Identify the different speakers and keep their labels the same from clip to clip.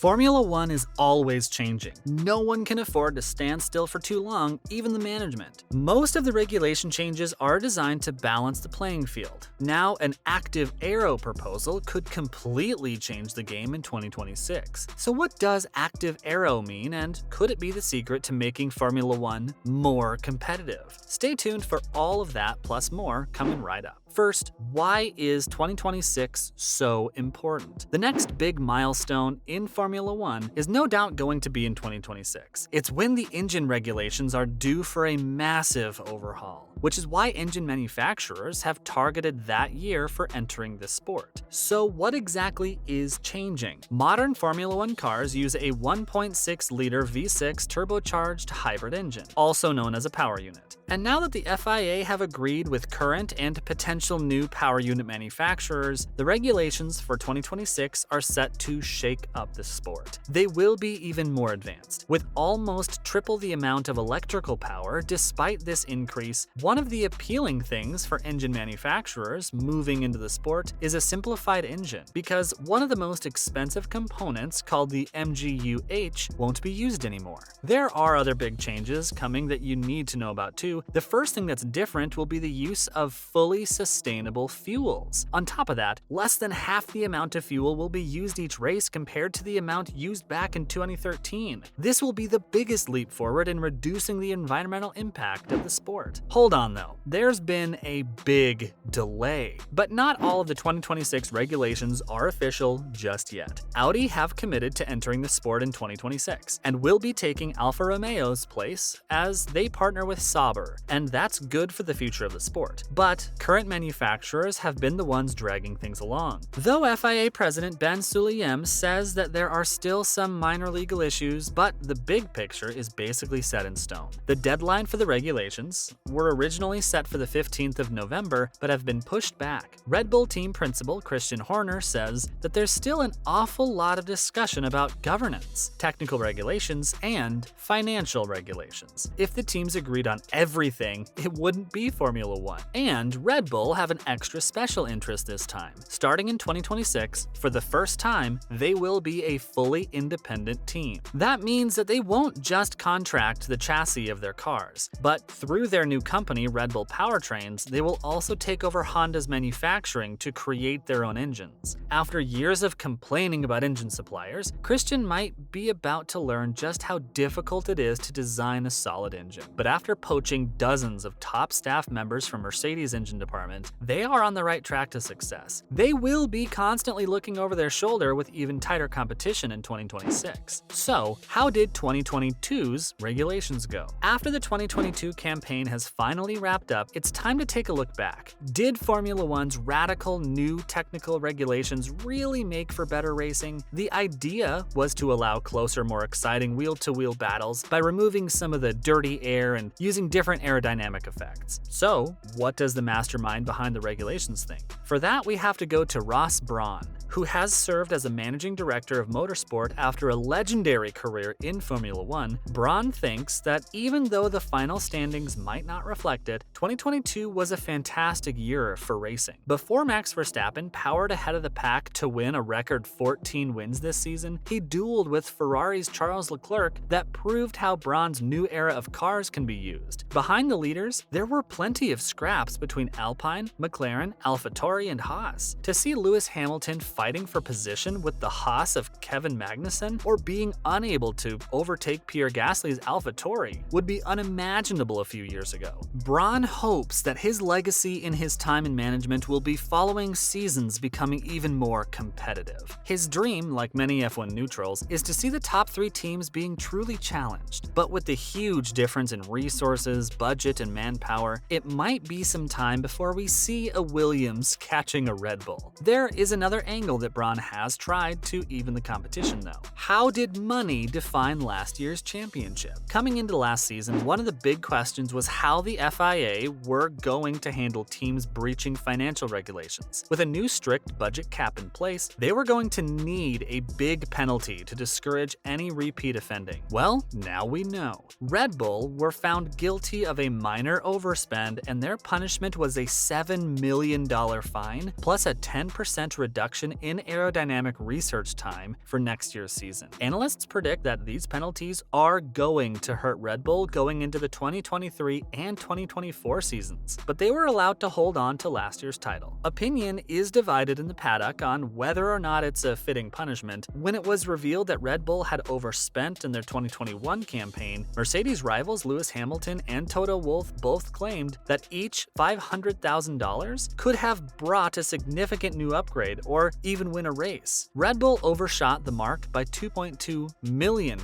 Speaker 1: Formula One is always changing. No one can afford to stand still for too long, even the management. Most of the regulation changes are designed to balance the playing field. Now, an active Aero proposal could completely change the game in 2026. So what does active Aero mean, and could it be the secret to making Formula One more competitive? Stay tuned for all of that plus more coming right up. First, why is 2026 so important? The next big milestone in Formula One is no doubt going to be in 2026. It's when the engine regulations are due for a massive overhaul, which is why engine manufacturers have targeted that year for entering the sport. So what exactly is changing? Modern Formula One cars use a 1.6-liter V6 turbocharged hybrid engine, also known as a power unit. And now that the FIA have agreed with current and potential new power unit manufacturers, the regulations for 2026 are set to shake up the sport. They will be even more advanced, with almost triple the amount of electrical power. Despite this increase, one of the appealing things for engine manufacturers moving into the sport is a simplified engine, because one of the most expensive components, called the MGU-H, won't be used anymore. There are other big changes coming that you need to know about too. The first thing that's different will be the use of fully sustainable fuels. On top of that, less than half the amount of fuel will be used each race compared to the amount used back in 2013. This will be the biggest leap forward in reducing the environmental impact of the sport. Hold on though, there's been a big delay. But not all of the 2026 regulations are official just yet. Audi have committed to entering the sport in 2026 and will be taking Alfa Romeo's place as they partner with Sauber, and that's good for the future of the sport. But current manufacturers have been the ones dragging things along. Though FIA President Ben Sulayem says that there are still some minor legal issues, but the big picture is basically set in stone. The deadline for the regulations were originally set for the 15th of November, but have been pushed back. Red Bull team principal Christian Horner says that there's still an awful lot of discussion about governance, technical regulations, and financial regulations. If the teams agreed on everything, it wouldn't be Formula One. And Red Bull have an extra special interest this time. Starting in 2026, for the first time, they will be a fully independent team. That means that they won't just contract the chassis of their cars, but through their new company, Red Bull Powertrains, they will also take over Honda's manufacturing to create their own engines. After years of complaining about engine suppliers, Christian might be about to learn just how difficult it is to design a solid engine. But after poaching dozens of top staff members from Mercedes' engine department, they are on the right track to success. They will be constantly looking over their shoulder with even tighter competition in 2026. So, how did 2022's regulations go? After the 2022 campaign has finally wrapped up, it's time to take a look back. Did Formula One's radical new technical regulations really make for better racing? The idea was to allow closer, more exciting wheel-to-wheel battles by removing some of the dirty air and using different aerodynamic effects. So, what does the mastermind behind the regulations think? For that, we have to go to Ross Brawn, who has served as a managing director of Motorsport after a legendary career in Formula One. Brawn thinks that even though the final standings might not reflect it, 2022 was a fantastic year for racing. Before Max Verstappen powered ahead of the pack to win a record 14 wins this season, he dueled with Ferrari's Charles Leclerc that proved how Brawn's new era of cars can be used. Behind the leaders, there were plenty of scraps between Alpine, McLaren, AlphaTauri, and Haas. To see Lewis Hamilton fighting for position with the Haas of Kevin Magnussen, or being unable to overtake Pierre Gasly's AlphaTauri, would be unimaginable a few years ago. Brawn hopes that his legacy in his time in management will be following seasons becoming even more competitive. His dream, like many F1 neutrals, is to see the top three teams being truly challenged. But with the huge difference in resources, budget, and manpower, it might be some time before we see a Williams catching a Red Bull. There is another angle that Brawn has tried to even the competition though. How did money define last year's championship? Coming into last season, one of the big questions was how the FIA were going to handle teams breaching financial regulations. With a new strict budget cap in place, they were going to need a big penalty to discourage any repeat offending. Well, now we know. Red Bull were found guilty of a minor overspend, and their punishment was a $7 million fine plus a 10% reduction in aerodynamic research time for next year's season. season. Analysts predict that these penalties are going to hurt Red Bull going into the 2023 and 2024 seasons, but they were allowed to hold on to last year's title. Opinion is divided in the paddock on whether or not it's a fitting punishment. When it was revealed that Red Bull had overspent in their 2021 campaign, Mercedes rivals Lewis Hamilton and Toto Wolff both claimed that each $500,000 could have brought a significant new upgrade or even win a race. Red Bull overshot the mark by $2.2 million,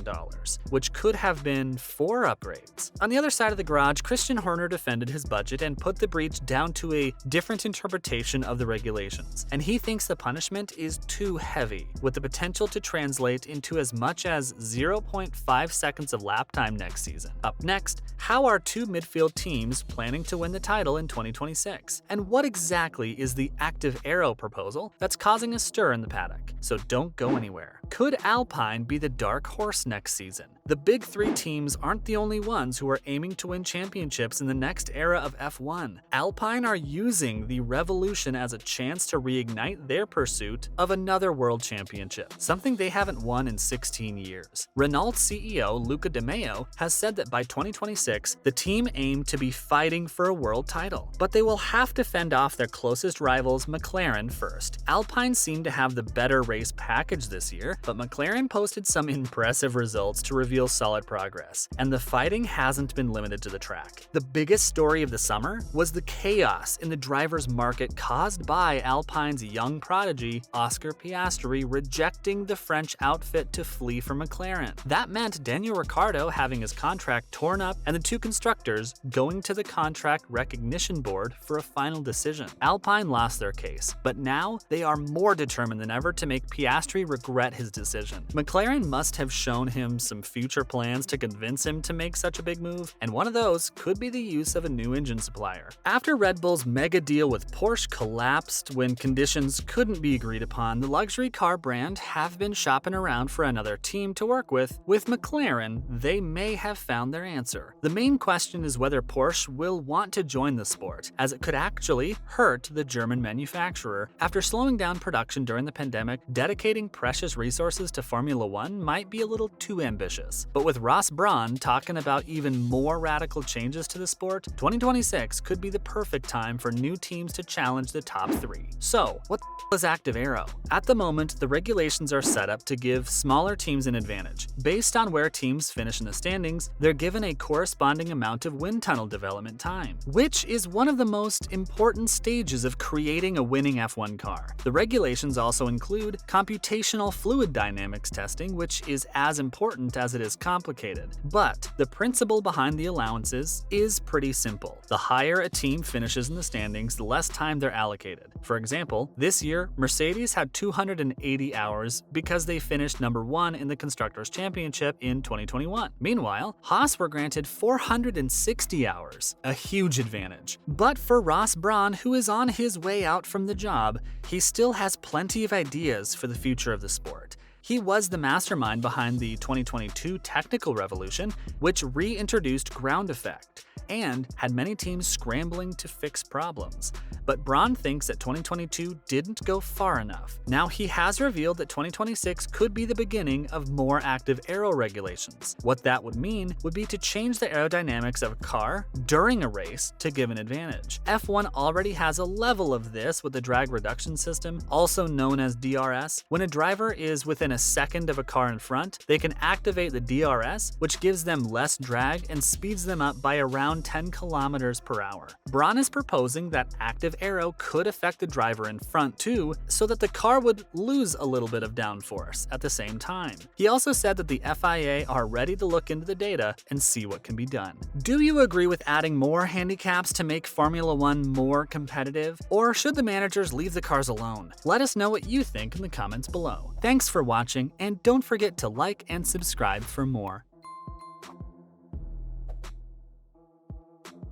Speaker 1: which could have been 4 upgrades. On the other side of the garage, Christian Horner defended his budget and put the breach down to a different interpretation of the regulations, and he thinks the punishment is too heavy, with the potential to translate into as much as 0.5 seconds of lap time next season. Up next, how are 2 midfield teams planning to win the title in 2026? And what exactly is the active Aero proposal that's causing a stir in the paddock? So don't go anywhere. Could Alpine be the dark horse next season? The big 3 teams aren't the only ones who are aiming to win championships in the next era of F1. Alpine are using the revolution as a chance to reignite their pursuit of another world championship, something they haven't won in 16 years. Renault CEO Luca De Meo has said that by 2026, the team aim to be fighting for a world title, but they will have to fend off their closest rivals McLaren first. Alpine seemed to have the better race package this year, but McLaren posted some impressive results to reveal solid progress, and the fighting hasn't been limited to the track. The biggest story of the summer was the chaos in the drivers' market caused by Alpine's young prodigy, Oscar Piastri, rejecting the French outfit to flee for McLaren. That meant Daniel Ricciardo having his contract torn up and the 2 constructors going to the contract recognition board for a final decision. Alpine lost their case, but now they are more determined than ever to make Piastri regret his decision. McLaren must have shown him some future plans to convince him to make such a big move, and one of those could be the use of a new engine supplier. After Red Bull's mega deal with Porsche collapsed when conditions couldn't be agreed upon, the luxury car brand have been shopping around for another team to work with. With McLaren, they may have found their answer. The main question is whether Porsche will want to join the sport, as it could actually hurt the German manufacturer. After slowing down production during the pandemic, dedicating precious resources to Formula One might be a little too ambitious. But with Ross Brawn talking about even more radical changes to the sport, 2026 could be the perfect time for new teams to challenge the top 3. So, what is active Aero? At the moment, the regulations are set up to give smaller teams an advantage. Based on where teams finish in the standings, they're given a corresponding amount of wind tunnel development time, which is one of the most important stages of creating a winning F1 car. The regulations also include computational fluid dynamics testing, which is as important as it is complicated. But the principle behind the allowances is pretty simple. The higher a team finishes in the standings, the less time they're allocated. For example, this year, Mercedes had 280 hours because they finished number 1 in the Constructors' Championship in 2021. Meanwhile, Haas were granted 460 hours, a huge advantage. But for Ross Brawn, who is on his way out from the job, he still has plenty of ideas for the future of the sport. He was the mastermind behind the 2022 technical revolution, which reintroduced ground effect and had many teams scrambling to fix problems. But Brawn thinks that 2022 didn't go far enough. Now he has revealed that 2026 could be the beginning of more active aero regulations. What that would mean would be to change the aerodynamics of a car during a race to give an advantage. F1 already has a level of this with the drag reduction system, also known as DRS. When a driver is within a second of a car in front, they can activate the DRS, which gives them less drag and speeds them up by around 10 kilometers per hour. Brawn is proposing that active aero could affect the driver in front too, so that the car would lose a little bit of downforce at the same time. He also said that the FIA are ready to look into the data and see what can be done. Do you agree with adding more handicaps to make Formula One more competitive? Or should the managers leave the cars alone? Let us know what you think in the comments below. Thanks for watching, and don't forget to like and subscribe for more.